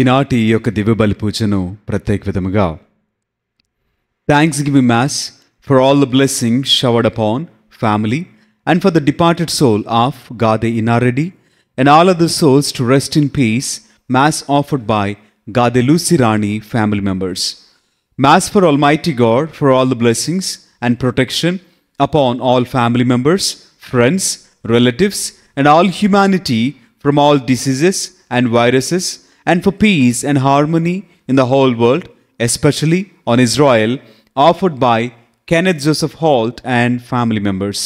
ఈనాటి యొక్క దివ్య బలి పూజను ప్రత్యేక విధముగా thanksgiving mass for all the blessings showered upon family and for the departed soul of Gade Inareddy and all other souls to rest in peace mass offered by Gade Lucy Rani family members. Mass for Almighty God for all the blessings and protection upon all family members, friends, relatives and all humanity from all diseases and viruses, and for peace and harmony in the whole world, especially on Israel, offered by Kenneth Joseph Holt and family members.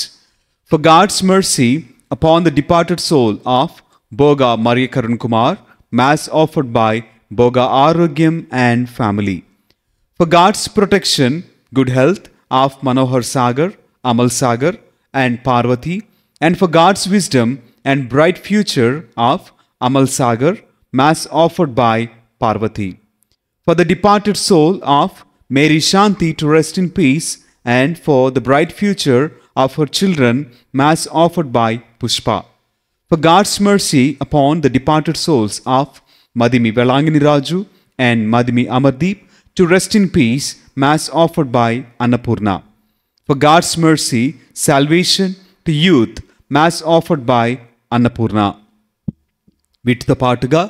For God's mercy upon the departed soul of Boga Maria Karun Kumar, Mass offered by Boga Arogyam and family. For God's protection, good health of Manohar Sagar, Amal Sagar and Parvati, and for God's wisdom and bright future of Amal Sagar, Mass offered by Parvati. For the departed soul of Mary Shanti to rest in peace, and for the bright future of her children, Mass offered by Pushpa. For God's mercy upon the departed souls of Madhimi Velangani Raju and Madhimi Amardeep to rest in peace, Mass offered by Annapurna. For God's mercy, salvation to youth, Mass offered by Annapurna. వీటితో పాటుగా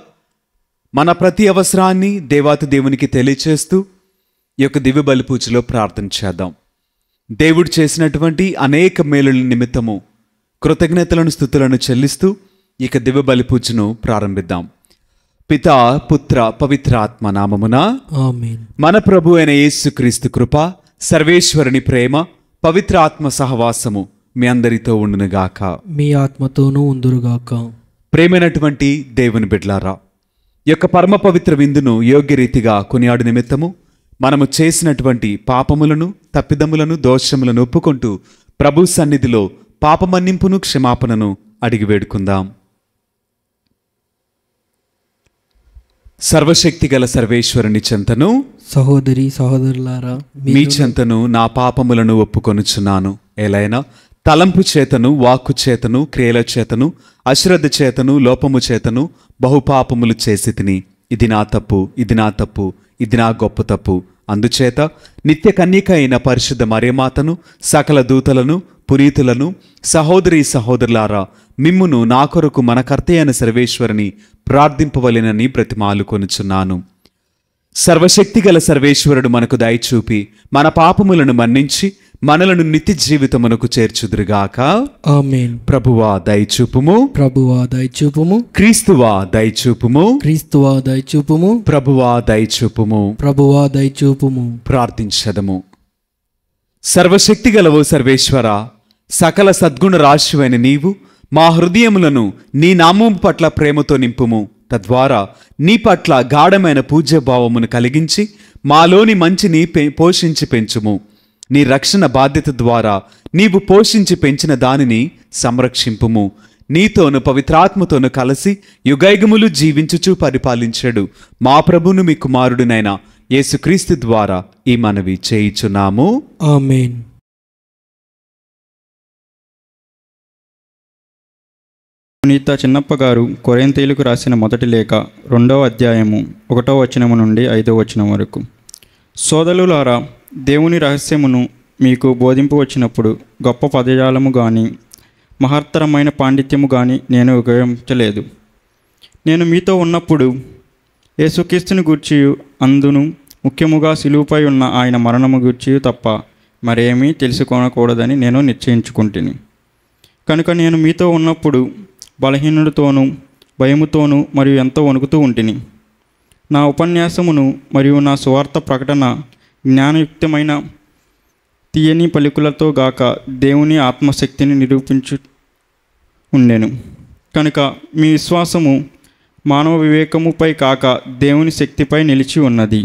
మన ప్రతి అవసరాన్ని దేవాతి దేవునికి తెలియచేస్తూ ఈ యొక్క దివ్య బలి పూజలో ప్రార్థన చేద్దాం. దేవుడు చేసినటువంటి అనేక మేలుల నిమిత్తము కృతజ్ఞతలను స్తుతులను చెల్లిస్తూ ఈ యొక్క దివ్య బలి పూజను ప్రారంభిద్దాం. పితా పుత్ర పవిత్రాత్మ నామమున ఆమేన్. మన ప్రభు అయిన యేసుక్రీస్తు కృప, సర్వేశ్వరుని ప్రేమ, పవిత్రాత్మ సహవాసము మీ అందరితో ఉండునుగాక. మీ ఆత్మతోనూ ఉందురుగాక. ప్రేమైనటువంటి దేవుని బిడ్డలారా, ఈ యొక్క పరమ పవిత్ర విందును యోగ్యరీతిగా కొనియాడు నిమిత్తము మనము చేసినటువంటి పాపములను, తప్పిదములను, దోషములను ఒప్పుకుంటూ ప్రభు సన్నిధిలో పాపమన్నింపును, క్షమాపణను అడిగి వేడుకుందాం. సర్వశక్తి గల సర్వేశ్వరుని చెంతను, సహోదరి సహోదరులారా, మీ చెంతను నా పాపములను ఒప్పుకొనుచున్నాను. ఎలైనా తలంపు చేతను, వాక్కు చేతను, క్రియల చేతను, అశ్రద్ధ చేతను, లోపము చేతను బహుపాపములు చేసి తిని, ఇది నా తప్పు, ఇది నా తప్పు, ఇది నా గొప్ప తప్పు. అందుచేత నిత్య కన్యక అయిన పరిశుద్ధ మరియమాతను, సకల దూతలను, పునీతులను, సహోదరి సహోదరులారా, మిమ్మును నా కొరకు మన కర్త అయిన సర్వేశ్వరుని ప్రార్థింపవలెనని బ్రతిమాలు కొనుచున్నాను. సర్వశక్తి గల సర్వేశ్వరుడు మనకు దయచూపి మన పాపములను మన్నించి మనలను నిత్య జీవితమునకు చేర్చుదురుగాక. ఆమేన్. ప్రభువా దయచూపుము, ప్రభువా దయచూపుము, క్రీస్తువా దయచూపుము, క్రీస్తువా దయచూపుము, ప్రభువా దయచూపుము. ప్రభువా దయచూపుము. ప్రార్థించదము. సర్వశక్తి గలవో సర్వేశ్వర, సకల సద్గుణ రాశివైన నీవు మా హృదయములను నీ నామము పట్ల ప్రేమతో నింపుము. తద్వారా నీ పట్ల గాఢమైన పూజ్యభావమును కలిగించి మాలోని మంచిని పోషించి పెంచుము. నీ రక్షణ బాధ్యత ద్వారా నీవు పోషించి పెంచిన దానిని సంరక్షింపుము. నీతోను పవిత్రాత్మతోను కలిసి యుగయుగములు జీవించుచు పరిపాలించడు మా ప్రభును మీ కుమారుడునైన యేసుక్రీస్తు ద్వారా ఈ మనవి చేయుచున్నాము. ఆమేన్. పునీత చిన్నప్ప గారు కొరింథీయులకు రాసిన మొదటి లేఖ 2వ అధ్యాయము 1వ వచనము నుండి 5వ వచనం వరకు. సోదరులారా, దేవుని రహస్యమును మీకు బోధింపవచ్చినప్పుడు గొప్ప పదజాలము కానీ మహత్తరమైన పాండిత్యము కానీ నేను ఉపయోగించలేదు. నేను మీతో ఉన్నప్పుడు యేసుక్రీస్తుని గూర్చి అందును ముఖ్యముగా శిలువపై ఉన్న ఆయన మరణము గూర్చి తప్ప మరేమీ తెలుసుకోనకూడదని నేను నిశ్చయించుకుంటుని. కనుక నేను మీతో ఉన్నప్పుడు బలహీనుడితోనూ భయముతోనూ మరియు ఎంతో వణుకుతూ ఉంటిని. నా ఉపన్యాసమును మరియు నా సువార్త ప్రకటన జ్ఞానయుక్తమైన తీయని పలుకులతో గాక దేవుని ఆత్మశక్తిని నిరూపించు ఉండెను. కనుక మీ విశ్వాసము మానవ వివేకముపై కాక దేవుని శక్తిపై నిలిచి ఉన్నది.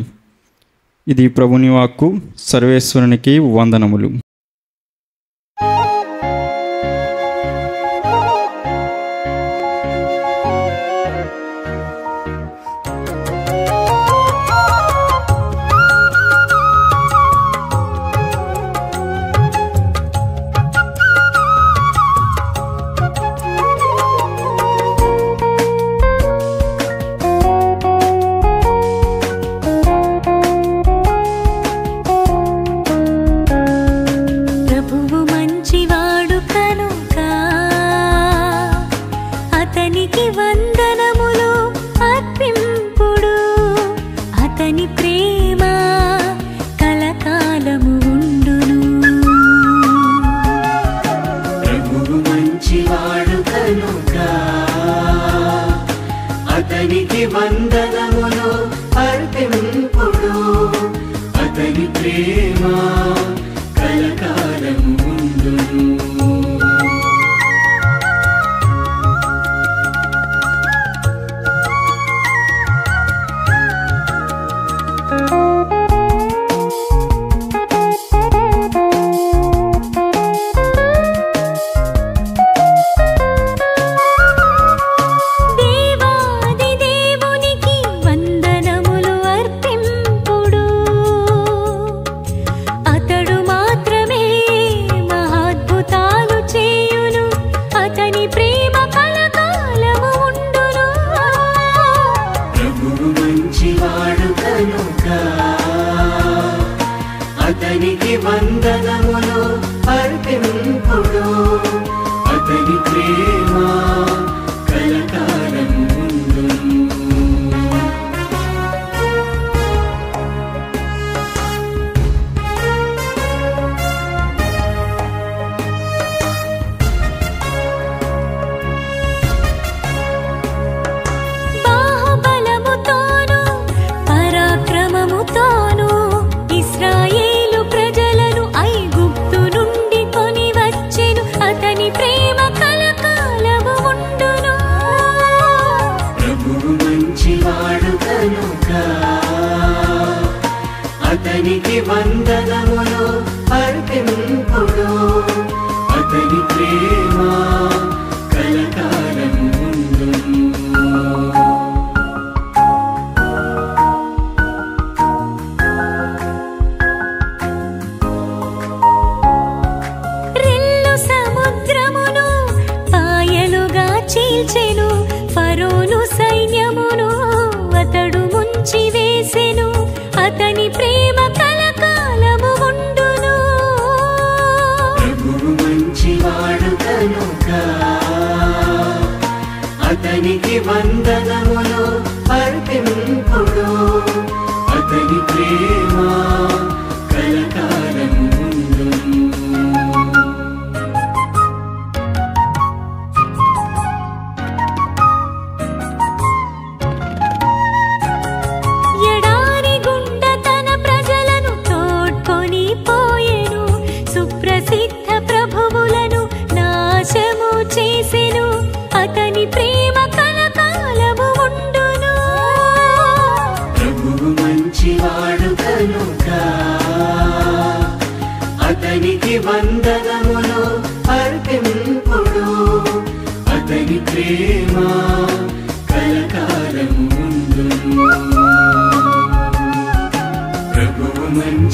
ఇది ప్రభుని వాక్కు. సర్వేశ్వరునికి వందనములు.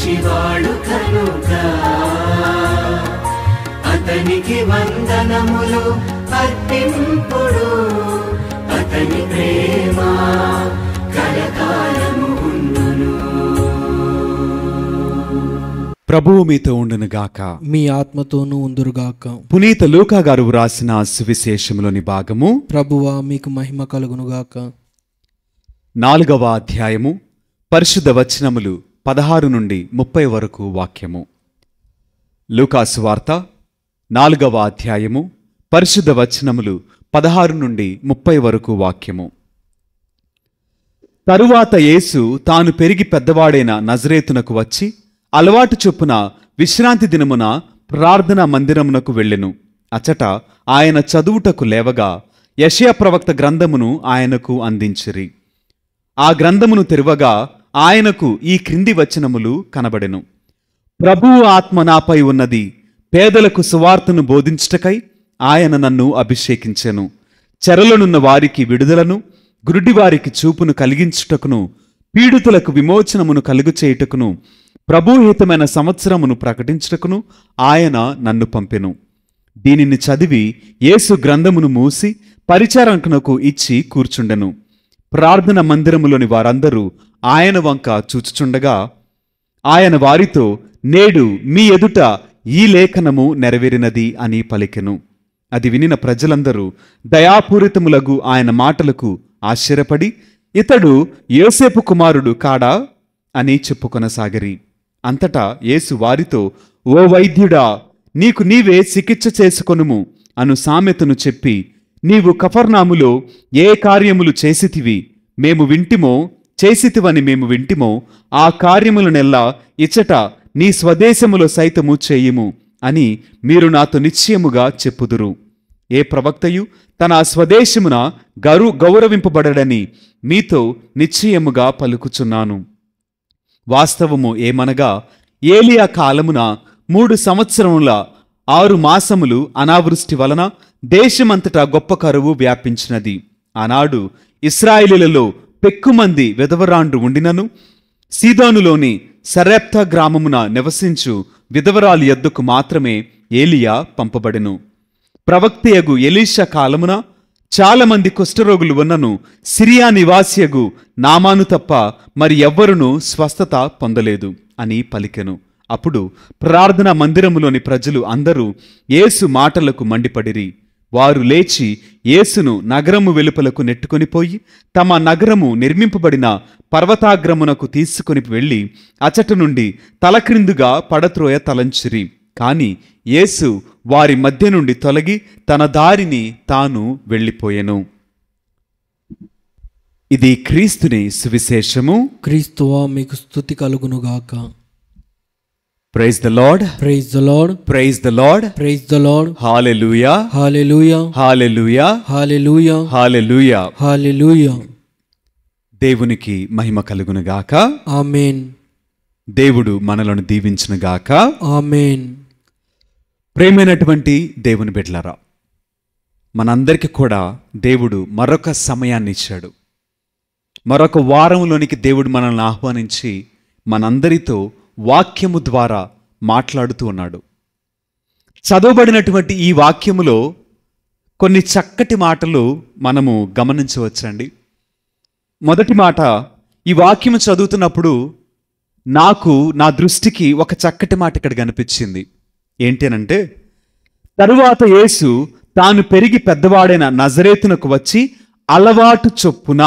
మంచివాడు కనుక అతనికి వందనములు అర్పింపుడు. అతని ప్రేమ కలకాలము ఉండును. ప్రభువు మీతో ఉండునుగాక. మీ ఆత్మతోనూ ఉందురుగాక. పునీత లూకా గారు వ్రాసిన సువిశేషములోని భాగము ప్రభువా మీకు మహిమ కలుగునుగాక. 4వ అధ్యాయము పరిశుద్ధ వచనములు 16 నుండి 30 వరకు వాక్యము. లూకా సువార్త 4వ అధ్యాయము పరిశుద్ధ వచనములు 16 నుండి 30 వరకు వాక్యము. తరువాత యేసు తాను పెరిగి పెద్దవాడైన నజరేతునకు వచ్చి అలవాటు చొప్పున విశ్రాంతి దినమున ప్రార్థనా మందిరమునకు వెళ్ళెను. అచట ఆయన చదువుటకు లేవగా యెషయా ప్రవక్త గ్రంథమును ఆయనకు అందించిరి. ఆ గ్రంథమును తెరవగా ఆయనకు ఈ క్రింది వచనములు కనబడెను. ప్రభువు ఆత్మ నాపై ఉన్నది, పేదలకు సువార్తను బోధించుటకై ఆయన నన్ను అభిషేకించెను. చెరలోనున్న వారికి విడుదలను, గురుడివారికి చూపును కలిగించుటకును, పీడితులకు విమోచనమును కలుగుచేయుటకును, ప్రభుహితమైన సంవత్సరమును ప్రకటించుటకును ఆయన నన్ను పంపెను. దీనిని చదివి యేసు గ్రంథమును మూసి పరిచారకునకు ఇచ్చి కూర్చుండెను. ప్రార్థన మందిరములోని వారందరూ ఆయన వంక చూచుచుండగా ఆయన వారితో, నేడు మీ ఎదుట ఈ లేఖనము నెరవేరినది అని పలికెను. అది వినిన ప్రజలందరూ దయాపూరితములగు ఆయన మాటలకు ఆశ్చర్యపడి, ఇతడు యోసేపు కుమారుడు కాడా అని చెప్పుకొనసాగిరి. అంతటా యేసు వారితో, ఓ వైద్యుడా, నీకు నీవే చికిత్స చేసుకొనుము అను సామెతను చెప్పి, నీవు కఫర్నాములో ఏ కార్యములు చేసితివి మేము వింటిమో, చేసితివని మేము వింటిమో, ఆ కార్యములనెల్లా ఇచ్చట నీ స్వదేశములో సైతము చేయుము అని మీరు నాతో నిశ్చయముగా చెప్పుదురు. ఏ ప్రవక్తయు తన స్వదేశమున గౌరవింపబడడని మీతో నిశ్చయముగా పలుకుచున్నాను. వాస్తవము ఏమనగా, ఏలియా కాలమున 3 సంవత్సరముల 6 మాసములు అనావృష్టి వలన దేశమంతటా గొప్ప కరువు వ్యాపించినది. ఆనాడు ఇశ్రాయేలీలలో పెక్కుమంది విధవరాండ్రు ఉండినను సీదోనులోని సరెప్తా గ్రామమున నివసించు విధవరాలి యొద్దకు మాత్రమే ఏలియా పంపబడెను. ప్రవక్తయగు ఎలీషా కాలమున చాలా మంది కుష్ఠరోగులు ఉన్నను సిరియా నివాసియగు నామాను తప్ప మరి ఎవ్వరునూ స్వస్థత పొందలేదు అని పలికెను. అప్పుడు ప్రార్థనా మందిరములోని ప్రజలు అందరూ యేసు మాటలకు మండిపడిరి. వారు లేచి యేసును నగరము వెలుపలకు నెట్టుకొనిపోయి తమ నగరము నిర్మింపబడిన పర్వతాగ్రమునకు తీసుకొని వెళ్ళి అచట నుండి తలక్రిందుగా పడత్రోయ తలంచిరి. కాని యేసు వారి మధ్య నుండి తొలగి తన దారిని తాను వెళ్ళిపోయెను. ఇది క్రీస్తుని సువిశేషము. క్రీస్తువా మీకు స్తుతి కలుగునుగాక. Praise the Lord, praise the Lord, praise the Lord, praise the Lord. Hallelujah, hallelujah, hallelujah, hallelujah, hallelujah. Hallelujah. దేవునికి మహిమ కలుగునుగాక. ఆమేన్, దేవుడు మనలను దీవించునుగాక. ఆమేన్. ప్రేమైనటువంటి దేవుని బిడ్డలారా, మనందరికీ కూడా దేవుడు మరొక సమయాన్ని ఇచ్చాడు. మరొక వారంలోనికి దేవుడు మనల్ని ఆహ్వానించి మనందరితో వాక్యము ద్వారా మాట్లాడుతూ ఉన్నాడు. చదవబడినటువంటి ఈ వాక్యములో కొన్ని చక్కటి మాటలు మనము గమనించవచ్చండి. మొదటి మాట, ఈ వాక్యము చదువుతున్నప్పుడు నా దృష్టికి ఒక చక్కటి మాట ఇక్కడ కనిపించింది. ఏంటనంటే, తరువాత యేసు తాను పెరిగి పెద్దవాడైన నజరేతునకు వచ్చి అలవాటు చొప్పున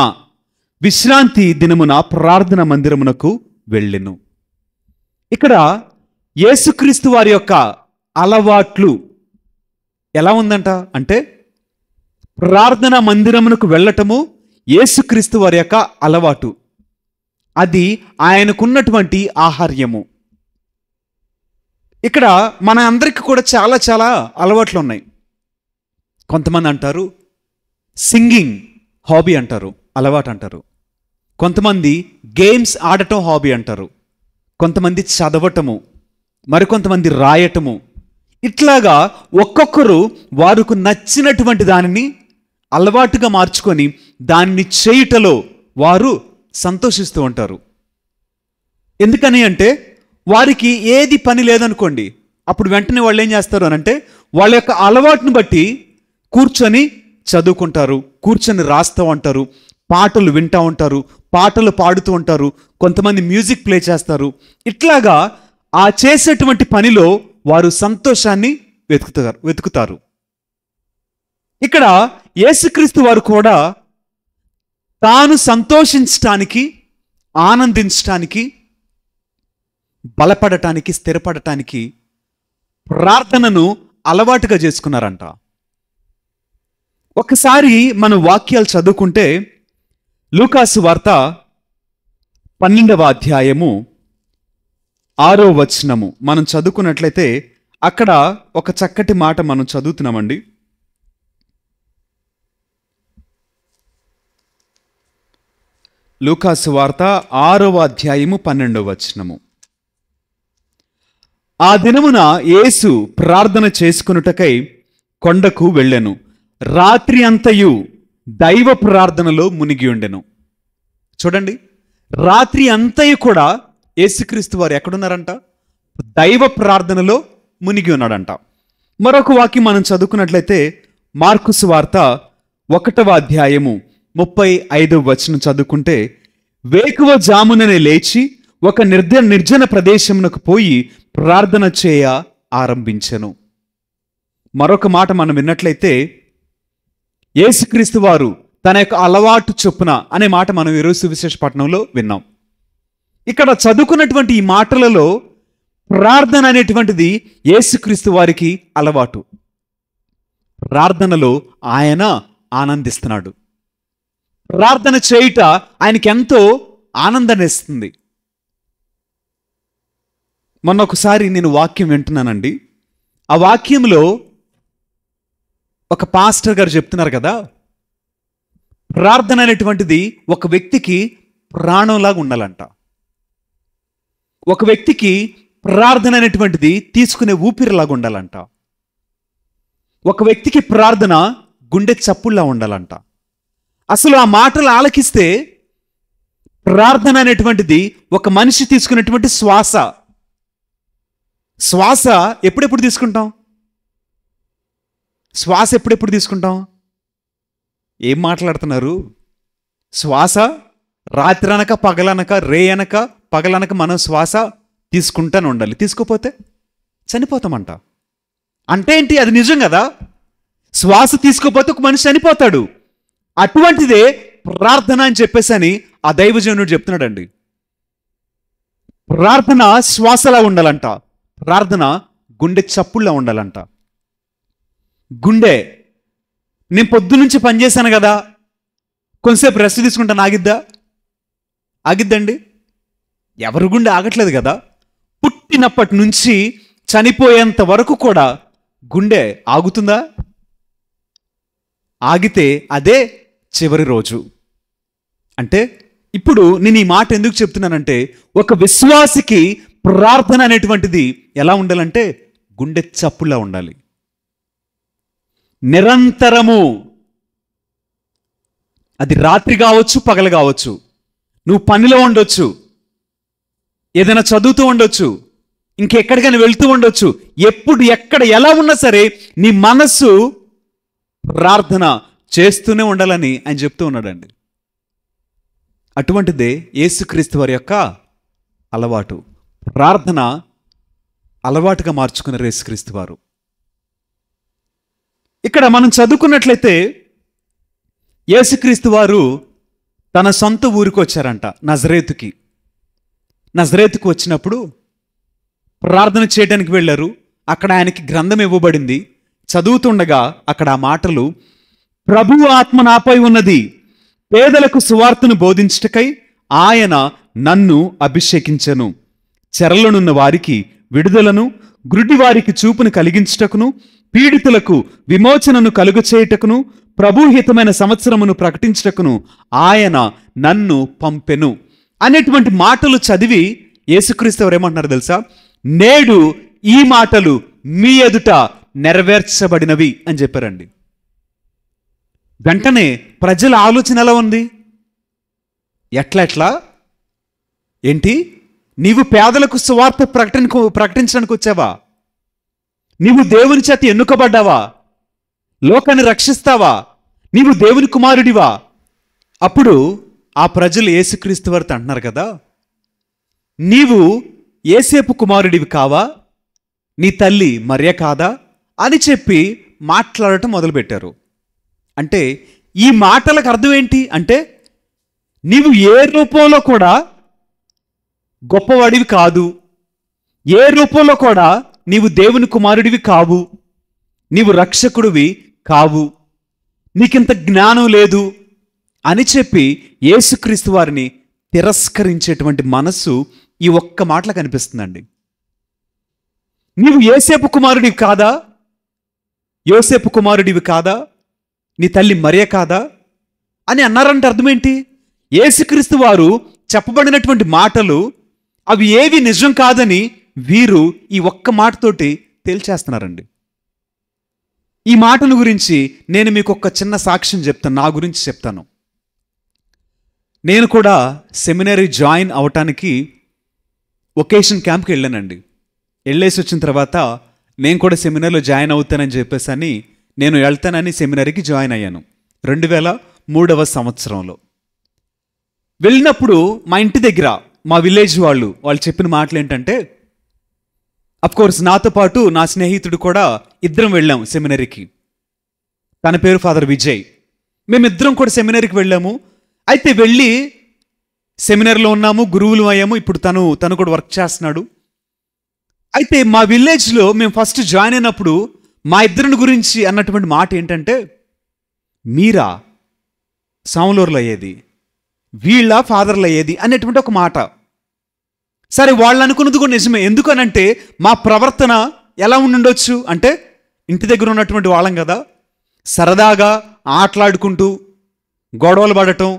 విశ్రాంతి దినమున ప్రార్థన మందిరమునకు వెళ్ళెను. ఇక్కడ యేసుక్రీస్తు వారి యొక్క అలవాట్లు ఎలా ఉందంట అంటే, ప్రార్థన మందిరమునకు వెళ్ళటము యేసుక్రీస్తు వారి యొక్క అలవాటు. అది ఆయనకున్నటువంటి ఆహార్యము. ఇక్కడ మన అందరికీ కూడా చాలా చాలా అలవాట్లు ఉన్నాయి. కొంతమంది అంటారు సింగింగ్ హాబీ అంటారు, అలవాటు అంటారు. కొంతమంది గేమ్స్ ఆడటం హాబీ అంటారు. కొంతమంది చదవటము, మరికొంతమంది రాయటము. ఇట్లాగా ఒక్కొక్కరు వారికి నచ్చినటువంటి దానిని అలవాటుగా మార్చుకొని దాన్ని చేయుటలో వారు సంతోషిస్తూ ఉంటారు. ఎందుకని అంటే, వారికి ఏది పని లేదనుకోండి, అప్పుడు వెంటనే వాళ్ళు ఏం చేస్తారు అని అంటే వాళ్ళ యొక్క అలవాటును బట్టి కూర్చొని చదువుకుంటారు, కూర్చొని రాస్తూ ఉంటారు, పాటలు వింటూ ఉంటారు, పాటలు పాడుతూ ఉంటారు, కొంతమంది మ్యూజిక్ ప్లే చేస్తారు. ఇట్లాగా ఆ చేసేటువంటి పనిలో వారు సంతోషాన్ని వెతుకుతారు. ఇక్కడ యేసుక్రీస్తు వారు కూడా తాను సంతోషించటానికి, ఆనందించటానికి, బలపడటానికి, స్థిరపడటానికి ప్రార్థనను అలవాటుగా చేసుకున్నారంట. ఒకసారి మనం వాక్యాలు చదువుకుంటే లూకాసు వార్త 12వ అధ్యాయము 6వ వచనము మనం చదువుకున్నట్లయితే అక్కడ ఒక చక్కటి మాట మనం చదువుతున్నామండి. లూకాసు వార్త 6వ అధ్యాయము 12వ వచనము. ఆ దినమున యేసు ప్రార్థన చేసుకొనుటకై కొండకు వెళ్ళెను. రాత్రి అంతయు దైవ ప్రార్థనలో మునిగి ఉండెను. చూడండి, రాత్రి అంతయు కూడా యేసుక్రీస్తు వారు ఎక్కడున్నారంట? దైవ ప్రార్థనలో మునిగి ఉన్నాడంట. మరొక వాక్యం మనం చదువుకున్నట్లయితే మార్కు సువార్త 1వ అధ్యాయము 35వ వచనం చదువుకుంటే, వేకువ జాముననే లేచి ఒక నిర్జన ప్రదేశమునకు పోయి ప్రార్థన చేయ ఆరంభించెను. మరొక మాట మనం విన్నట్లయితే యేసుక్రీస్తు వారు తన యొక్క అలవాటు చొప్పున అనే మాట మనం ఈరోజు సువిశేష పట్టణంలో విన్నాం. ఇక్కడ చదువుకున్నటువంటి ఈ మాటలలో ప్రార్థన అనేటువంటిది యేసుక్రీస్తు వారికి అలవాటు. ప్రార్థనలో ఆయన ఆనందిస్తున్నాడు. ప్రార్థన చేయుట ఆయనకి ఎంతో ఆనందాన్ని ఇస్తుంది. మొన్న ఒకసారి నేను వాక్యం వింటున్నానండి. ఆ వాక్యంలో ఒక పాస్టర్ గారు చెప్తున్నారు కదా, ప్రార్థన అనేటువంటిది ఒక వ్యక్తికి ప్రాణంలాగా ఉండాలంట. ఒక వ్యక్తికి ప్రార్థన అనేటువంటిది తీసుకునే ఊపిరిలాగా ఉండాలంట. ఒక వ్యక్తికి ప్రార్థన గుండె చప్పుల్లా ఉండాలంట. అసలు ఆ మాటలు ఆలకిస్తే ప్రార్థన అనేటువంటిది ఒక మనిషి తీసుకునేటువంటి శ్వాస. శ్వాస ఎప్పుడెప్పుడు తీసుకుంటాం? శ్వాస ఎప్పుడెప్పుడు తీసుకుంటాం? ఏం మాట్లాడుతున్నారు? శ్వాస రాత్రి అనక పగలనక, రే అనక పగలనక మనం శ్వాస తీసుకుంటానే ఉండాలి. తీసుకోపోతే చనిపోతామంట. అంటే ఏంటి? అది నిజం కదా. శ్వాస తీసుకోపోతే ఒక మనిషి చనిపోతాడు. అటువంటిదే ప్రార్థన అని చెప్పేసి అని ఆ దైవజనుడు చెప్తున్నాడండి. ప్రార్థన శ్వాసలా ఉండాలంట. ప్రార్థన గుండె చప్పుల్లా ఉండాలంట. గుండె, నేను పొద్దునుంచి పనిచేశాను కదా, కొంతసేపు రెస్ట్ తీసుకుంటాను, ఆగిద్దా? ఆగిద్దండి? ఎవరి గుండె ఆగట్లేదు కదా. పుట్టినప్పటి నుంచి చనిపోయేంత వరకు కూడా గుండె ఆగుతుందా? ఆగితే అదే చివరి రోజు. అంటే ఇప్పుడు నేను ఈ మాట ఎందుకు చెప్తున్నానంటే, ఒక విశ్వాసికి ప్రార్థన అనేటువంటిది ఎలా ఉండాలంటే గుండె చప్పులా ఉండాలి. నిరంతరము, అది రాత్రి కావచ్చు, పగలు కావచ్చు, నువ్వు పనిలో ఉండొచ్చు, ఏదైనా చదువుతూ ఉండొచ్చు, ఇంకెక్కడికైనా వెళ్తూ ఉండొచ్చు, ఎప్పుడు ఎక్కడ ఎలా ఉన్నా సరే నీ మనస్సు ప్రార్థన చేస్తూనే ఉండాలని ఆయన చెప్తూ ఉన్నాడండి. అటువంటిదే యేసుక్రీస్తు వారి యొక్క అలవాటు. ప్రార్థన అలవాటుగా మార్చుకున్నారు యేసుక్రీస్తు వారు. ఇక్కడ మనం చదువుకున్నట్లయితే యేసుక్రీస్తు వారు తన సొంత ఊరికి వచ్చారంట, నజరేతుకి. నజరేతుకు వచ్చినప్పుడు ప్రార్థన చేయడానికి వెళ్ళారు. అక్కడ ఆయనకి గ్రంథం ఇవ్వబడింది. చదువుతుండగా అక్కడ ఆ మాటలు, ప్రభువు ఆత్మ నాపై ఉన్నది, పేదలకు సువార్తను బోధించుటకై ఆయన నన్ను అభిషేకించెను, చెరలోనున్న వారికి విడుదలను, గ్రుడ్డి వారికి చూపును కలిగించుటకును, పీడితులకు విమోచనను కలుగచేయుటకును, ప్రభుహితమైన సంవత్సరమును ప్రకటించుటకును ఆయన నన్ను పంపెను అనేటువంటి మాటలు చదివి యేసుక్రీస్తు వారు ఏమంటున్నారు తెలుసా? నేడు ఈ మాటలు మీ ఎదుట నెరవేర్చబడినవి అని చెప్పారండి. వెంటనే ప్రజల ఆలోచన ఎలా ఉంది? ఎట్లా ఏంటి, నీవు పేదలకు సువార్త ప్రకటించడానికి వచ్చావా? నీవు దేవుని చేత ఎన్నుకబడ్డావా? లోకాన్ని రక్షిస్తావా? నీవు దేవుని కుమారుడివా? అప్పుడు ఆ ప్రజలు యేసుక్రీస్తు వారితో అంటున్నారు కదా, నీవు యేసేపు కుమారుడివి కావా? నీ తల్లి మరియ కాదా అని చెప్పి మాట్లాడటం మొదలుపెట్టారు. అంటే ఈ మాటలకు అర్థం ఏంటి అంటే, నీవు ఏ రూపంలో కూడా గొప్పవాడివి కాదు, ఏ రూపంలో కూడా నీవు దేవుని కుమారుడివి కావు, నీవు రక్షకుడివి కావు, నీకింత జ్ఞానం లేదు అని చెప్పి యేసుక్రీస్తు వారిని తిరస్కరించేటువంటి మనస్సు ఈ ఒక్క మాటలో కనిపిస్తుందండి. నీవు యోసేపు కుమారుడివి కాదా? యోసేపు కుమారుడివి కాదా? నీ తల్లి మరియ కాదా అని అన్నారంటే అర్థమేంటి? యేసుక్రీస్తు వారు చెప్పబడినటువంటి మాటలు అవి ఏవి నిజం కాదని వీరు ఈ ఒక్క మాటతోటి తేల్చేస్తున్నారండి. ఈ మాటల గురించి నేను మీకు ఒక చిన్న సాక్ష్యం చెప్తాను, నా గురించి చెప్తాను. నేను కూడా సెమినరీ జాయిన్ అవటానికి ఒకేషన్ క్యాంప్కి వెళ్ళానండి. వెళ్ళేసి వచ్చిన తర్వాత నేను కూడా సెమినార్లో జాయిన్ అవుతానని చెప్పేసి నేను వెళ్తానని సెమినరీకి జాయిన్ అయ్యాను 2003వ సంవత్సరంలో. వెళ్ళినప్పుడు మా ఇంటి దగ్గర మా విలేజ్ వాళ్ళు చెప్పిన మాటలు ఏంటంటే, అఫ్కోర్స్ నాతో పాటు నా స్నేహితుడు కూడా ఇద్దరం వెళ్ళాం సెమినరీకి. తన పేరు ఫాదర్ విజయ్. మేమిద్దరం కూడా సెమినరీకి వెళ్ళాము. అయితే వెళ్ళి సెమినర్లో ఉన్నాము, గురువులు అయ్యాము. ఇప్పుడు తను కూడా వర్క్ చేస్తున్నాడు. అయితే మా విలేజ్లో మేము ఫస్ట్ జాయిన్ అయినప్పుడు మా ఇద్దరిని గురించి అన్నటువంటి మాట ఏంటంటే, మీరా సాములూరులో అయ్యేది, వీళ్ళ ఫాదర్లు అయ్యేది అనేటువంటి ఒక మాట. సరే, వాళ్ళు అనుకున్నది కూడా నిజమే. ఎందుకనంటే మా ప్రవర్తన ఎలా ఉండుండొచ్చు అంటే, ఇంటి దగ్గర ఉన్నటువంటి వాళ్ళం కదా, సరదాగా ఆటలాడుకుంటూ గొడవలు పడటం,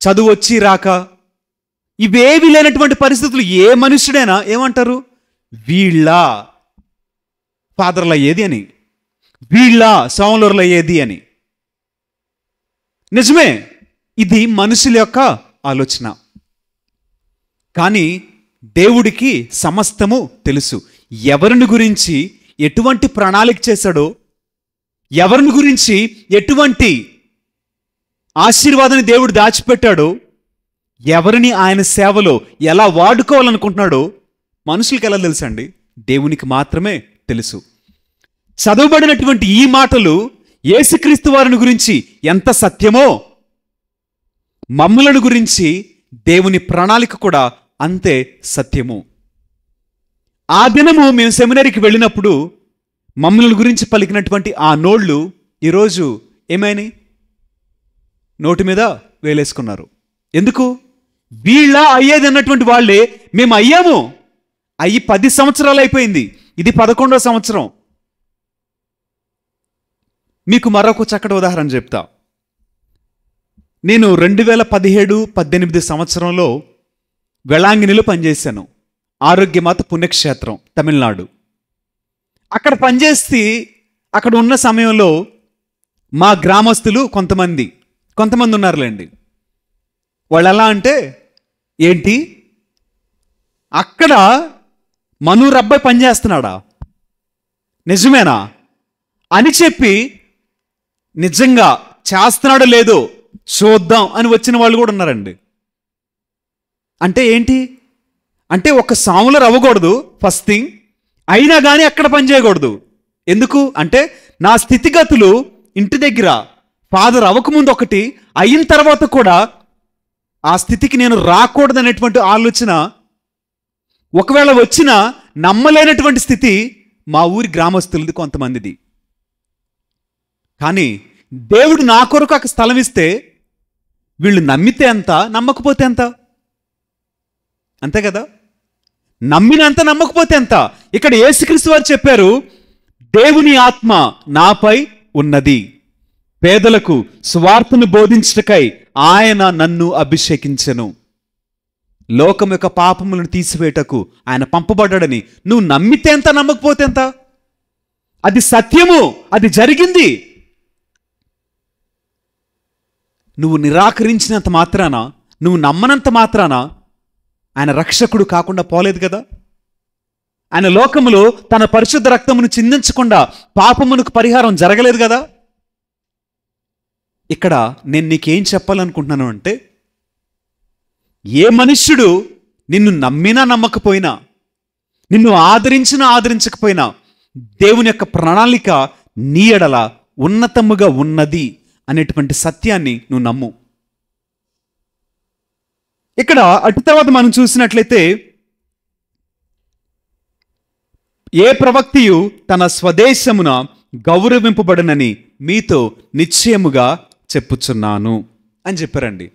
చదువు వచ్చి రాక, ఇవేవి లేనటువంటి పరిస్థితులు ఏ మనుష్యుడైనా ఏమంటారు? వీళ్ళ ఫాదర్లు అయ్యేది అని, వీళ్ళ సాములూరులో అయ్యేది అని. నిజమే, ఇది మనుషుల యొక్క ఆలోచన. కానీ దేవుడికి సమస్తము తెలుసు. ఎవరిని గురించి ఎటువంటి ప్రణాళిక చేశాడో, ఎవరిని గురించి ఎటువంటి ఆశీర్వాదాన్ని దేవుడు దాచిపెట్టాడో, ఎవరిని ఆయన సేవలో ఎలా వాడుకోవాలనుకుంటున్నాడో మనుషులకి ఎలా తెలుసండి? దేవునికి మాత్రమే తెలుసు. చదవబడినటువంటి ఈ మాటలు యేసుక్రీస్తు వారిని గురించి ఎంత సత్యమో, మమ్ములను గురించి దేవుని ప్రణాళిక కూడా అంతే సత్యము. ఆ దినము మేము సెమినరీకి వెళ్ళినప్పుడు మమ్ముల గురించి పలికినటువంటి ఆ నోళ్ళు ఈరోజు ఏమైనాయి? నోటి మీద వేలేసుకున్నారు. ఎందుకు? వీళ్ళ అయ్యేది అన్నటువంటి వాళ్ళే మేము అయ్యాము. అయ్యి 10 సంవత్సరాలు అయిపోయింది. ఇది 11వ సంవత్సరం. మీకు మరొక చక్కటి ఉదాహరణ చెప్తా. నేను 2017-18 సంవత్సరంలో వెళాంగిణిలో పనిచేశాను. ఆరోగ్యమాత పుణ్యక్షేత్రం, తమిళనాడు. అక్కడ పనిచేసి అక్కడ ఉన్న సమయంలో మా గ్రామస్తులు కొంతమంది ఉన్నారులేండి. వాళ్ళు ఎలా అంటే, ఏంటి అక్కడ మనూరు అబ్బాయి పనిచేస్తున్నాడా, నిజమేనా అని చెప్పి, నిజంగా చేస్తున్నాడో లేదో చూద్దాం అని వచ్చిన వాళ్ళు కూడా ఉన్నారండి. అంటే ఏంటి అంటే, ఒక సాములర్ అవ్వకూడదు ఫస్ట్ థింగ్, అయినా కానీ అక్కడ పని చేయకూడదు. ఎందుకు అంటే, నా స్థితిగతులు ఇంటి దగ్గర ఫాదర్ అవ్వకముందు ఒకటి, అయిన తర్వాత కూడా ఆ స్థితికి నేను రాకూడదనేటువంటి ఆలోచన, ఒకవేళ వచ్చినా నమ్మలేనటువంటి స్థితి మా ఊరి గ్రామస్తులది కొంతమందిది. కానీ దేవుడు నా కొరకు ఒక స్థలం ఇస్తే వీళ్ళు నమ్మితే ఎంత, నమ్మకపోతే ఎంత? అంతే కదా. నమ్మినంత, నమ్మకపోతే ఎంత? ఇక్కడ యేసుక్రీస్తు వారు చెప్పారు, దేవుని ఆత్మ నాపై ఉన్నది, పేదలకు సువార్తను బోధించుటకై ఆయన నన్ను అభిషేకించెను, లోకం యొక్క పాపములను తీసివేయటకు ఆయన పంపబడ్డాడని. నువ్వు నమ్మితే ఎంత, నమ్మకపోతే ఎంత? అది సత్యము, అది జరిగింది. నువ్వు నిరాకరించినంత మాత్రాన, నువ్వు నమ్మనంత మాత్రాన ఆయన రక్షకుడు కాకుండా పోలేదు కదా. ఆయన లోకములో తన పరిశుద్ధ రక్తమును చిందించకుండా పాపమునకు పరిహారం జరగలేదు కదా. ఇక్కడ నేను నీకేం చెప్పాలనుకుంటున్నాను అంటే, ఏ మనుష్యుడు నిన్ను నమ్మినా నమ్మకపోయినా, నిన్ను ఆదరించినా ఆదరించకపోయినా, దేవుని యొక్క ప్రణాళిక నీ ఎడల ఉన్నతముగా ఉన్నది అనేటువంటి సత్యాన్ని నువ్వు నమ్ము. ఇక్కడ అటు తర్వాత మనం చూసినట్లయితే, ఏ ప్రవక్తియు తన స్వదేశమున గౌరవింపబడనని మీతో నిశ్చయముగా చెప్పుచున్నాను అని చెప్పారండి.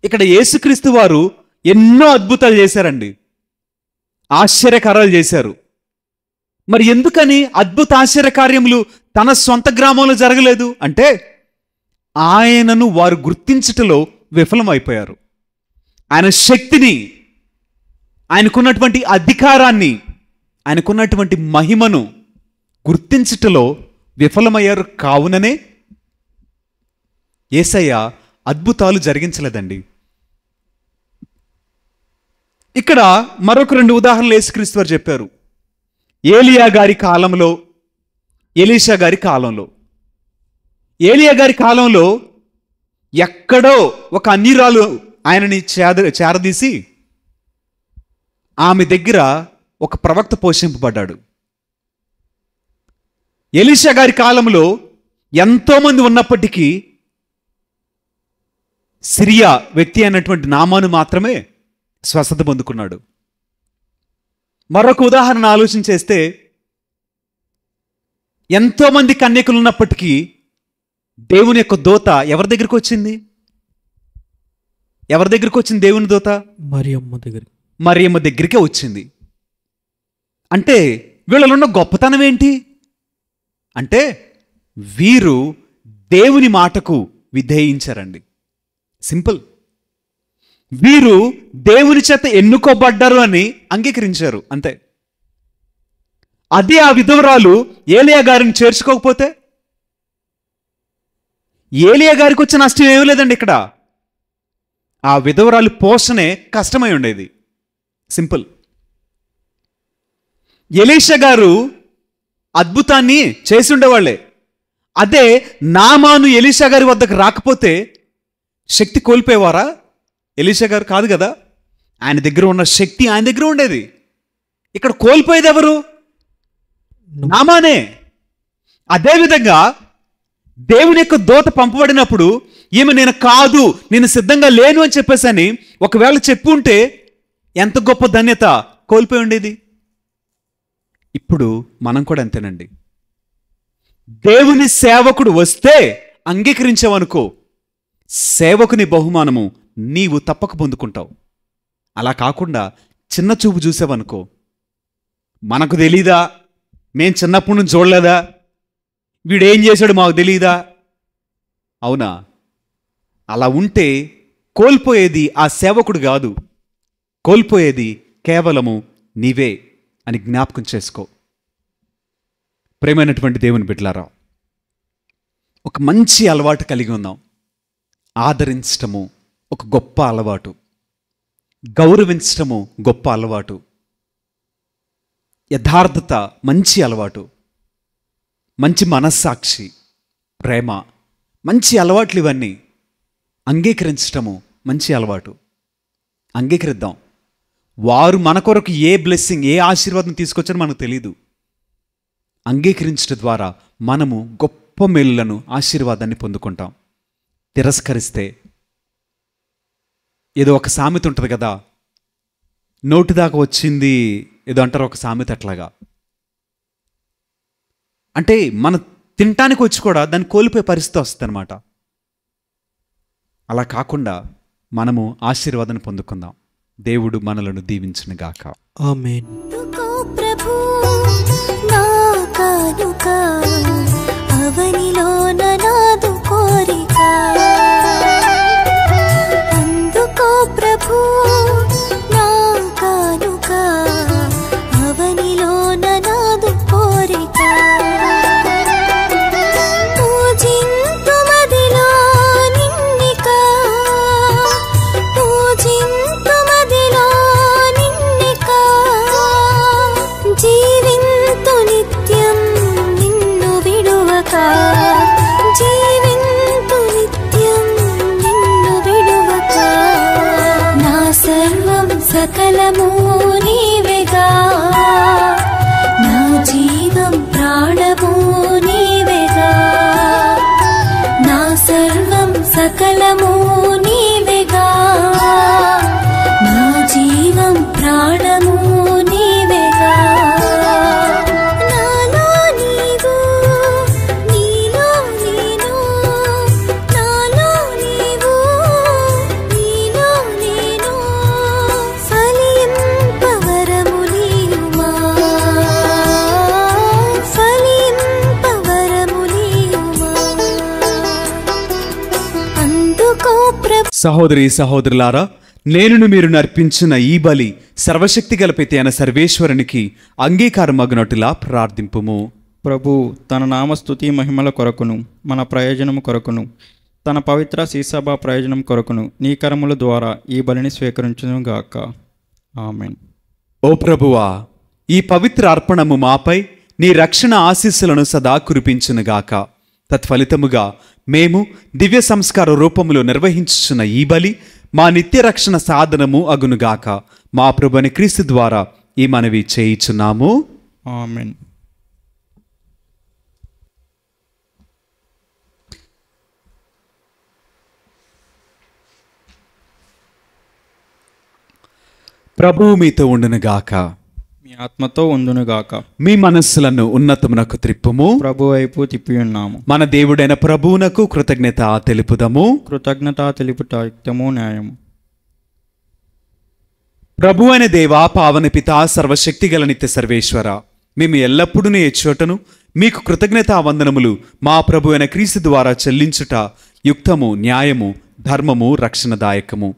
ఇక్కడ యేసుక్రీస్తు వారు ఎన్నో అద్భుతాలు చేశారండి, ఆశ్చర్యకార్యాలు చేశారు. మరి ఎందుకని అద్భుత ఆశ్చర్యకార్యములు తన సొంత గ్రామంలో జరగలేదు అంటే, ఆయనను వారు గుర్తించుటలో విఫలమైపోయారు. ఆయన శక్తిని, ఆయనకున్నటువంటి అధికారాన్ని, ఆయనకున్నటువంటి మహిమను గుర్తించుటలో విఫలమయ్యారు. కావుననే యేసయ్య అద్భుతాలు జరిగించలేదండి. ఇక్కడ మరొక 2 ఉదాహరణలు యేసుక్రీస్తు వారు చెప్పారు. ఏలియా గారి కాలంలో, ఎలీషా గారి కాలంలో. ఏలియా గారి కాలంలో ఎక్కడో ఒక అన్యురాలు ఆయనని చేరదీసి ఆమె దగ్గర ఒక ప్రవక్త పోషింపబడ్డాడు. ఎలీషా గారి కాలంలో ఎంతోమంది ఉన్నప్పటికీ సిరియా వ్యక్తి అయినటువంటి నామాను మాత్రమే స్వస్థత పొందుకున్నాడు. మరొక ఉదాహరణ ఆలోచన చేస్తే, ఎంతోమంది కన్యకులు ఉన్నప్పటికీ దేవుని యొక్క దూత ఎవరి దగ్గరికి వచ్చింది? ఎవరి దగ్గరికి వచ్చింది దేవుని దూత? మరియమ్మ దగ్గరికే వచ్చింది. అంటే వీళ్ళలో ఉన్న గొప్పతనం ఏంటి అంటే, వీరు దేవుని మాటకు విధేయించారండి. సింపుల్. వీరు దేవుని చేత ఎన్నుకోబడ్డారు అని అంగీకరించారు, అంతే. అదే ఆ విధవరాలు ఏలియా గారిని చేర్చుకోకపోతే, ఏలియా గారికి వచ్చిన నష్టం ఏమీ లేదండి. ఇక్కడ ఆ విధవరాలు పోషణే కష్టమై ఉండేది. సింపుల్. ఎలీషా గారు అద్భుతాన్ని చేసి ఉండేవాళ్లే. అదే నామాను ఎలీషా గారి వద్దకు రాకపోతే శక్తి కోల్పోయేవారా? ఎలీషా గారు కాదు కదా. ఆయన దగ్గర ఉన్న శక్తి ఆయన దగ్గర ఉండేది. ఇక్కడ కోల్పోయేది ఎవరు? నామానే. అదేవిధంగా దేవుని యొక్క దూత పంపబడినప్పుడు ఈమె నేను కాదు, నేను సిద్ధంగా లేను అని చెప్పేసని ఒకవేళ చెప్పు ఉంటే ఎంత గొప్ప ధన్యత కోల్పోయి ఉండేది. ఇప్పుడు మనం కూడా అంతేనండి. దేవుని సేవకుడు వస్తే అంగీకరించావనుకో, సేవకుని బహుమానము నీవు తప్పక పొందుకుంటావు. అలా కాకుండా చిన్న చూపు చూసావనుకో, మనకు తెలీదా, మేం చిన్నప్పటి నుంచి చూడలేదా, వీడేం చేశాడు మాకు తెలీదా, అవునా? అలా ఉంటే కోల్పోయేది ఆ సేవకుడు కాదు, కోల్పోయేది కేవలము నీవే అని జ్ఞాపకం చేసుకో. ప్రేమైనటువంటి దేవుని బిడ్డలారా, ఒక మంచి అలవాటు కలిగి ఉన్నాం. ఆదరించటము ఒక గొప్ప అలవాటు, గౌరవించటము గొప్ప అలవాటు, యథార్థత మంచి అలవాటు, మంచి మనస్సాక్షి, ప్రేమ మంచి అలవాట్లు. ఇవన్నీ అంగీకరించటము మంచి అలవాటు. అంగీకరిద్దాం. వారు మన కొరకు ఏ బ్లెస్సింగ్, ఏ ఆశీర్వాదం తీసుకొచ్చారో మనకు తెలీదు. అంగీకరించడం ద్వారా మనము గొప్ప మేలులను, ఆశీర్వాదాన్ని పొందుకుంటాం. తిరస్కరిస్తే ఏదో ఒక సామెత ఉంటుంది కదా, నోటి దాకా వచ్చింది ఏదో అంటారు ఒక సామెత. అట్లాగా అంటే మన తినటానికి వచ్చి కూడా దాన్ని కోల్పోయే పరిస్థితి వస్తుంది అనమాట. అలా కాకుండా మనము ఆశీర్వాదాన్ని పొందుకుందాం. దేవుడు మనలను దీవించును గాక. ఆమేన్. ప్రభు నా కానుక అవనిలోన నాదు కోరిక, అందుకో ప్రభు నా కానుక అవనిలోన నాదు కోరిక, పూజింతు మదిలో నిన్నిక, పూజింతు సహోదరి సహోదరులారా, నేనును మీరు నర్పించిన ఈ బలి సర్వశక్తి గలపితే అయిన సర్వేశ్వరునికి అంగీకారమగునట్టులా ప్రార్థింపుము. ప్రభు తన నామస్తుతి మహిమల కొరకును మన ప్రయోజనము కొరకును తన పవిత్ర సీసభ ప్రయోజనం కొరకును నీ కరముల ద్వారా ఈ బలిని స్వీకరించునుగాక. ఆమేన్. ఓ ప్రభువా, ఈ పవిత్ర అర్పణము మాపై నీ రక్షణ ఆశీస్సులను సదా కురిపించునుగాక. తత్ఫలితముగా మేము దివ్య సంస్కార రూపములో నిర్వహించుచున్న ఈ బలి మా నిత్య రక్షణ సాధనము అగునుగాక. మా ప్రభుని క్రీస్తు ద్వారా ఈ మనవి చేయుచున్నాము. ఆమేన్. ప్రభువు మీతో ఉండునుగాక. మీ ఆత్మతో ఉందునుగాక. మీ మనస్సులను ఉన్నతమునకు త్రిప్పుము. ప్రభు వైపు తిప్పి ఉన్నాము. మన దేవుడైన ప్రభువునకు కృతజ్ఞత తెలుపుదము. కృతజ్ఞత తెలుపుట యుక్తము న్యాయము. ప్రభు అయిన దేవా, పావన పితా, సర్వశక్తి గల నిత్య సర్వేశ్వర, మేము ఎల్లప్పుడూ నీ ఎచ్చోటను మీకు కృతజ్ఞతా వందనములు మా ప్రభు అయిన క్రీస్తు ద్వారా చెల్లించుట యుక్తము, న్యాయము, ధర్మము, రక్షణదాయకము.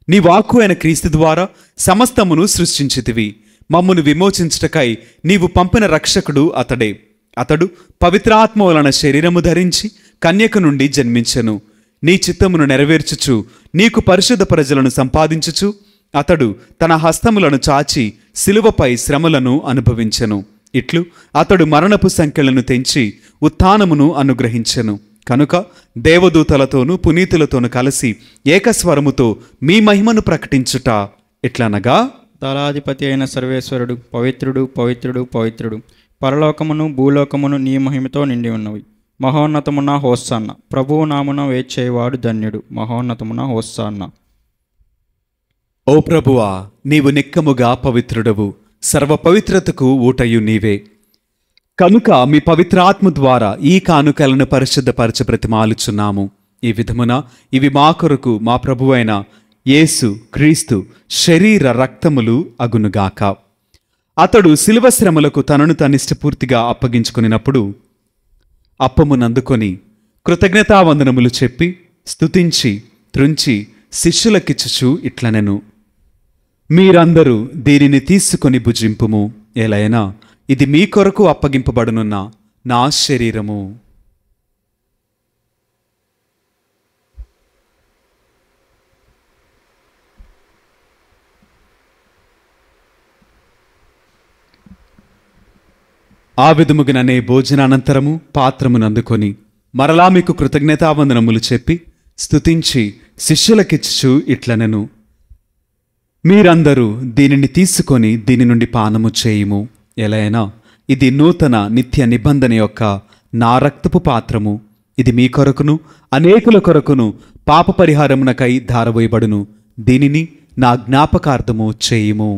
నీ వాక్కు అయిన క్రీస్తు ద్వారా సమస్తమును సృష్టించితివి. మమ్మును విమోచించుటకై నీవు పంపిన రక్షకుడు అతడే. అతడు పవిత్రాత్మ వలన శరీరము ధరించి కన్యక నుండి జన్మించెను. నీ చిత్తమును నెరవేర్చుచు నీకు పరిశుద్ధ ప్రజలను సంపాదించుచు అతడు తన హస్తములను చాచి శిలువపై శ్రమలను అనుభవించెను. ఇట్లు అతడు మరణపు సంఖ్యలను తెంచి ఉత్థానమును అనుగ్రహించెను. కనుక దేవదూతలతోనూ పునీతులతోనూ కలిసి ఏకస్వరముతో మీ మహిమను ప్రకటించుట ఎట్లనగా, దళాధిపతి అయిన సర్వేశ్వరుడు పవిత్రుడు, పవిత్రుడు, పవిత్రుడు. పరలోకమును భూలోకమును నీ మహిమతో నిండి ఉన్నవి. మహోన్నతమున హోస్సాన్న. ప్రభువు నామున వేచేవాడు ధన్యుడు. మహోన్నతమున హోస్సాన్న. ఓ ప్రభువా, నీవు నిక్కముగా పవిత్రుడవు. సర్వ పవిత్రతకు ఊటయు నీవే. కనుక మీ పవిత్రాత్మ ద్వారా ఈ కానుకలను పరిశుద్ధపరచ బ్రతిమాలుచున్నాము. ఈ విధమున ఇవి మా కొరకు మా ప్రభువైన యేసు క్రీస్తు శరీర రక్తములు అగునుగాక. అతడు శిలువ శ్రమలకు తనను తనిష్టపూర్తిగా అప్పగించుకునినప్పుడు అప్పమునందుకొని కృతజ్ఞతావందనములు చెప్పి స్తుతించి త్రుంచి శిష్యులకిచ్చుచు ఇట్లనెను, మీరందరూ దీనిని తీసుకొని భుజింపుము. ఎలైనా ఇది మీ కొరకు అప్పగింపబడునున్న నా శరీరము. ఆ విధముగానే భోజనానంతరము పాత్రమునందుకొని మరలా మీకు కృతజ్ఞతావందనములు చెప్పి స్తుతించి శిష్యులకిచ్చుచు ఇట్లనెను, మీరందరూ దీనిని తీసుకొని దీని నుండి పానము చేయుము. ఎలైనా ఇది నూతన నిత్య నిబంధన యొక్క నా రక్తపు పాత్రము. ఇది మీ కొరకును అనేకుల కొరకును పాప పరిహారమునకై ధారవేయబడును. దీనిని నా జ్ఞాపకార్థము చేయుము.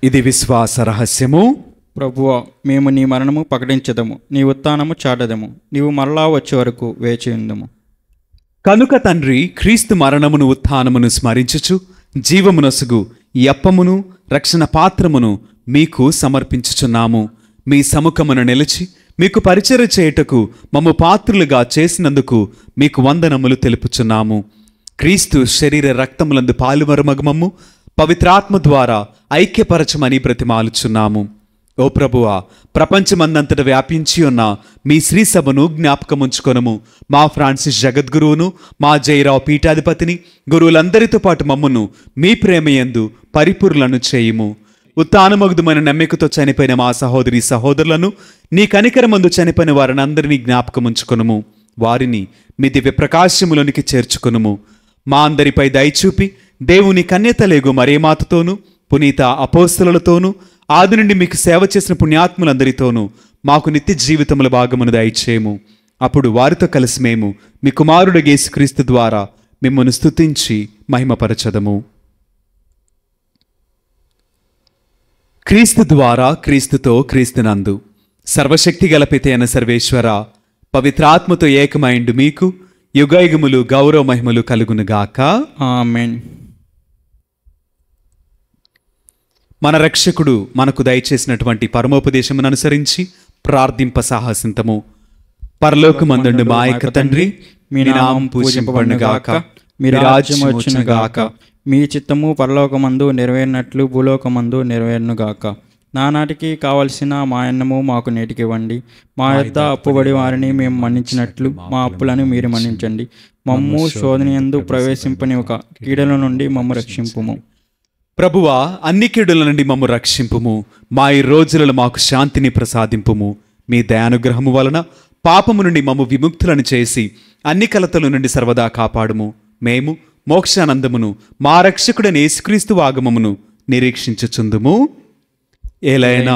ఇది విశ్వాస రహస్యము. ప్రభువా, మేము నీ మరణము ప్రకటించదము, నీ ఉత్థానము చాటదము. నీవు మరలా వచ్చే వరకు వేచి ఉందము. కనుక తండ్రి, క్రీస్తు మరణమును ఉత్థానమును స్మరించుచు జీవమునసుగు ఈ అప్పమును రక్షణ పాత్రమును మీకు సమర్పించుచున్నాము. మీ సముఖమును నిలిచి మీకు పరిచర్య చేయుటకు మమ్ము పాత్రులుగా చేసినందుకు మీకు వందనములు తెలుపుచున్నాము. క్రీస్తు శరీర రక్తములందు పాలుమరుమగమము పవిత్రాత్మ ద్వారా ఐక్యపరచమని బ్రతిమాలుచున్నాము. ఓ ప్రభువా, ప్రపంచమందంతట వ్యాపించి ఉన్న మీ శ్రీసభను జ్ఞాపకముంచుకొనము. మా ఫ్రాన్సిస్ జగద్గురువును, మా జయరావు పీఠాధిపతిని, గురువులందరితో పాటు మమ్మును మీ ప్రేమయందు పరిపూర్ణలను చేయుము. ఉత్థానమగుదుమైన నమ్మికతో చనిపోయిన మా సహోదరి సహోదరులను, నీ కనికరమందు చనిపోయిన వారిని అందరినీ జ్ఞాపకముంచుకొనుము. వారిని మీ దివ్య ప్రకాశములోనికి చేర్చుకొనుము. మా అందరిపై దయచూపి దేవుని కన్యతలేగు మరేమాతతోనూ పునీత అపోస్తలులతోనూ ఆది నుండి మీకు సేవ చేసిన పుణ్యాత్ములందరితోనూ మాకు నిత్య జీవితముల భాగమును దయచేయము. అప్పుడు వారితో కలిసి మేము మీ కుమారుడు యేసుక్రీస్తు ద్వారా మిమ్మల్ని స్తుతించి మహిమపరచదము. క్రీస్తు ద్వారా, క్రీస్తుతో, క్రీస్తునందు సర్వశక్తి గల పిత అయిన సర్వేశ్వర, పవిత్రాత్మతో ఏకమైండు మీకు యుగయుగములు గౌరవ మహిమలు కలుగునుగాక. ఆమేన్. మన రక్షకుడు మనకు దయచేసినటువంటి పరమోపదేశమును అనుసరించి ప్రార్థింప సాహసింతము. పరలోకమందుండు మా యొక్క తండ్రి, మీ నామం పూజింపబడునుగాక, మీ రాజ్యం వచ్చునుగాక, మీ చిత్తము పరలోకమందు నెరవేరినట్లు భూలోకమందు నెరవేరునుగాక. నానాటికి కావలసిన మా అన్నము మాకు నేటికివ్వండి. మా యొద్ద అప్పుబడి వారిని మేము మన్నించినట్లు మా అప్పులను మీరు మన్నించండి. మమ్ము శోధనయందు ప్రవేశింపనివ్వక కీడుల నుండి మమ్ము రక్షింపుము. ప్రభువా, అన్ని కీడుల నుండి మమ్ము రక్షింపుము. మా ఈ రోజులలో మాకు శాంతిని ప్రసాదింపుము. మీ దయానుగ్రహము వలన పాపము నుండి మమ్ము విముక్తులను చేసి అన్ని కలతల నుండి సర్వదా కాపాడుము. మేము మోక్షానందమును మా రక్షకుడైన యేసుక్రీస్తు ఆగమమును నిరీక్షించుచుందుము. ఏలైనా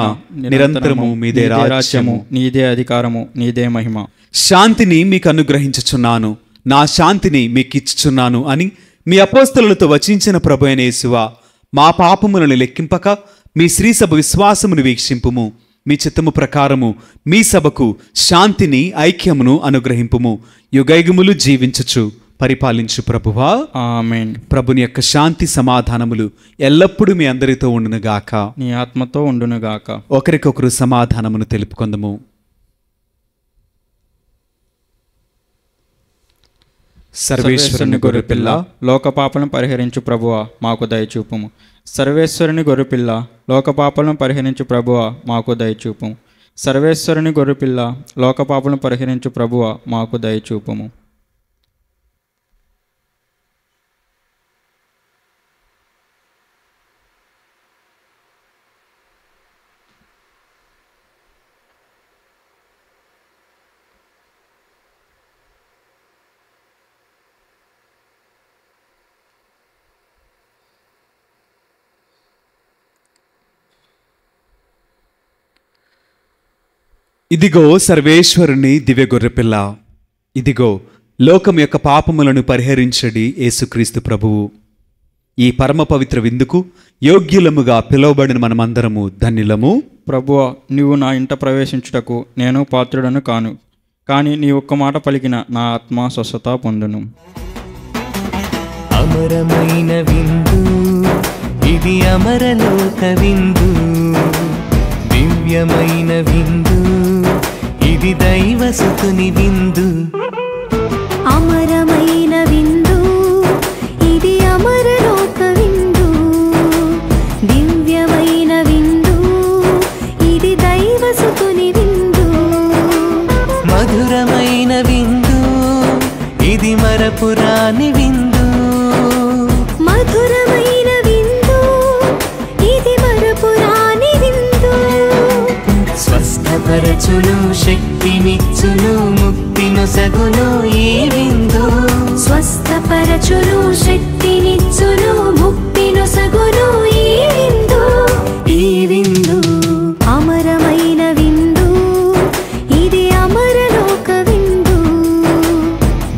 నిరంతరము మీదే రాజ్యము, నీదే అధికారము, నీదే మహిమ. శాంతిని మీకు అనుగ్రహించుచున్నాను, నా శాంతిని మీకు ఇచ్చుచున్నాను అని మీ అపోస్తలులతో వచించిన ప్రభు అయిన యేసువా, మా పాపములను లెక్కింపక మీ శ్రీ సభ విశ్వాసమును వీక్షింపుము. మీ చిత్తము ప్రకారము మీ సభకు శాంతిని ఐక్యమును అనుగ్రహింపుము. యుగయుగములు జీవించుచు పరిపాలించు ప్రభువా, ఆమేన్. ప్రభుని యొక్క శాంతి సమాధానములు ఎల్లప్పుడూ మీ అందరితో ఉండునుగాక, నీ ఆత్మతో ఉండునుగాక. ఒకరికొకరు సమాధానమును తెలుపుకొందుము. సర్వేశ్వరుని గొర్రెపిల్ల, లోకపాపలను పరిహరించు ప్రభువా, మాకు దయచూపుము. సర్వేశ్వరుని గొర్రెపిల్ల, లోకపాపలను పరిహరించు ప్రభువా, మాకు దయచూపుము. సర్వేశ్వరుని గొర్రెపిల్ల, లోకపాపలను పరిహరించు ప్రభువా, మాకు దయచూపుము. ఇదిగో సర్వేశ్వరుని దివ్య గొర్రెపిల్ల, ఇదిగో లోకం యొక్క పాపములను పరిహరించడి యేసుక్రీస్తు ప్రభువు. ఈ పరమ పవిత్ర విందుకు యోగ్యులముగా పిలువబడిన మనమందరము ధన్యులము. ప్రభువా, నీవు నా ఇంట ప్రవేశించుటకు నేను పాత్రుడను కాను, కానీ నీ ఒక్క మాట పలికిన నా ఆత్మ స్వస్థత పొందును. అమరమైన విందు ఇది, అమరలోక విందు, దివ్యమైన విందు ఇది, దైవసుతుని విందు. అమరమైన విందు ఇది, అమరలోక విందు, దివ్యమైన విందు ఇది, దైవసుతుని విందు. మధురమైన విందు ఇది, మరపురాని విందు. మధురమైన విందు ఇది, మరపురాని విందు. స్వస్థపరచును, శక్తినిచ్చును, ముక్తినొసగును ఈ విందు. స్వస్థపరచును, శక్తినిచ్చును, ముక్తినొసగును ఈ విందు. ఈ విందు అమరమైన విందు ఇది, అమరలోక విందు,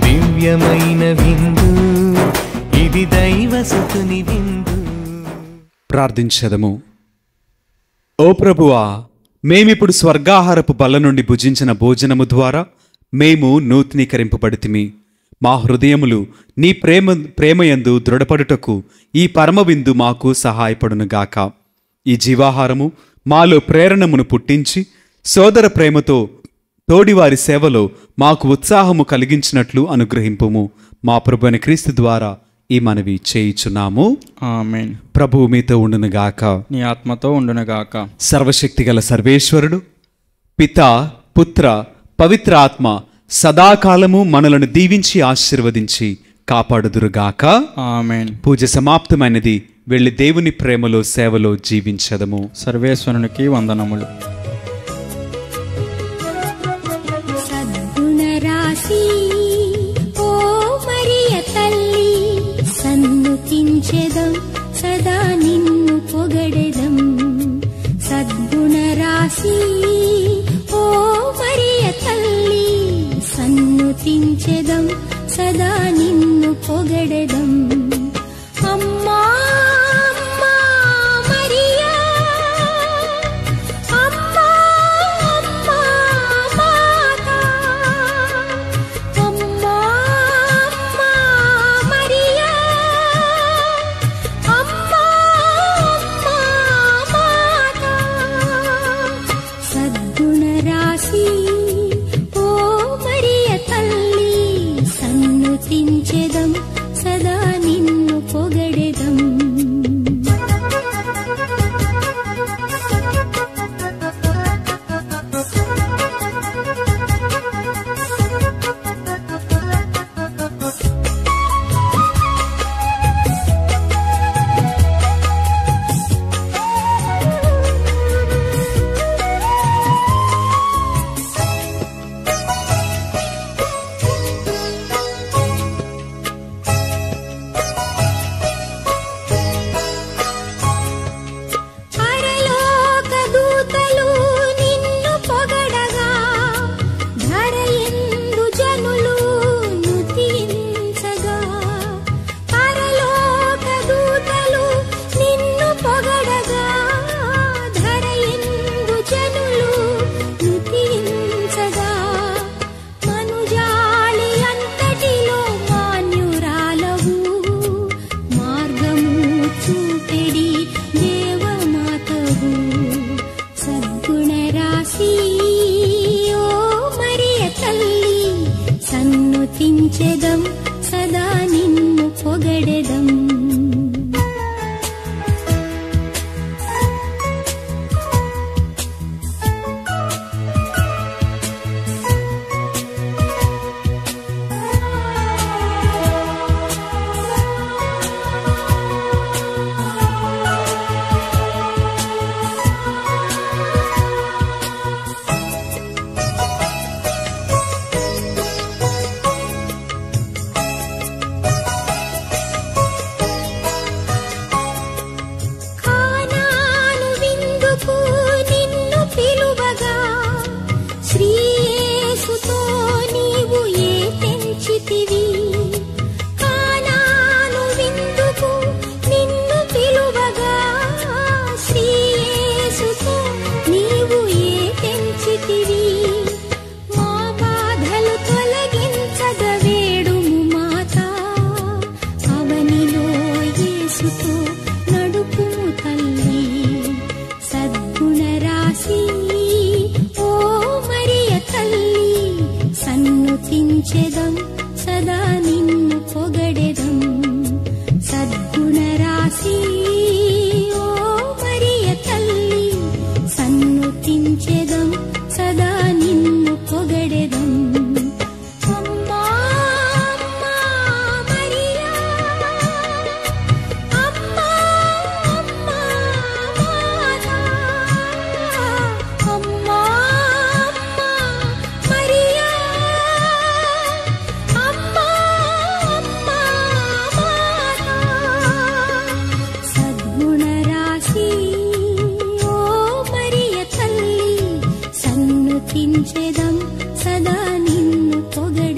దివ్యమైన విందు ఇది, దైవసుతుని విందు. ప్రార్థించదము. ఓ ప్రభువా, మేమిప్పుడు స్వర్గాహారపు బల్ల నుండి భుజించిన భోజనము ద్వారా మేము నూతనీకరింపబడితిమి. మా హృదయములు నీ ప్రేమయందు దృఢపడుటకు ఈ పరమవిందు మాకు సహాయపడునుగాక. ఈ జీవాహారము మాలో ప్రేరణమును పుట్టించి సోదర ప్రేమతో తోడివారి సేవలో మాకు ఉత్సాహము కలిగించినట్లు అనుగ్రహింపుము. మా ప్రభువైన క్రీస్తు ద్వారా ఈ మనవి చేయుచున్నాము. ఆమేన్. ప్రభువు మీతో ఉండునుగాక, నీ ఆత్మతో ఉండునుగాక. సర్వశక్తిగల సర్వేశ్వరుడు పితా, పుత్ర, పవిత్ర ఆత్మ సదాకాలము మనలను దీవించి ఆశీర్వదించి కాపాడుదురుగాక. ఆమేన్. పూజ సమాప్తమైనది. వెళ్ళి దేవుని ప్రేమలో సేవలో జీవించదము. సర్వేశ్వరునికి వందనములు. సద్గుణరాశి ఓ మరియ తల్లి, సన్నుతించెదం సదా నిన్ను పొగడెదం. సద్గుణరాశి ఓ మరియ తల్లి, సన్నుతించెదం సదా నిన్ను పొగడెదం. అమ్మా అమ్మా మరియా, అమ్మా అమ్మా మాతా, అమ్మా అమ్మా మరియా, అమ్మా అమ్మా స్తుతించెదం సదా నిన్ను పొగడెదం. స్తుతించెదం సదా నిన్ను పొగడెదం. స్తుతించెదం సదా నిన్ను పొగడెదం. సద్గుణ రాశి ఓ మరియ తల్లి సన్నుతించెదం సదా నిన్ను పొగడెదం. అమ్మా అమ్మా మరియా అమ్మా అమ్మా మాతా అమ్మా అమ్మా మరియా అమ్మా అమ్మా మాతా. సద్గుణ రాశి ఓ మరియ తల్లి సన్నుతించెదం సదా నిన్ను పొగడెదం.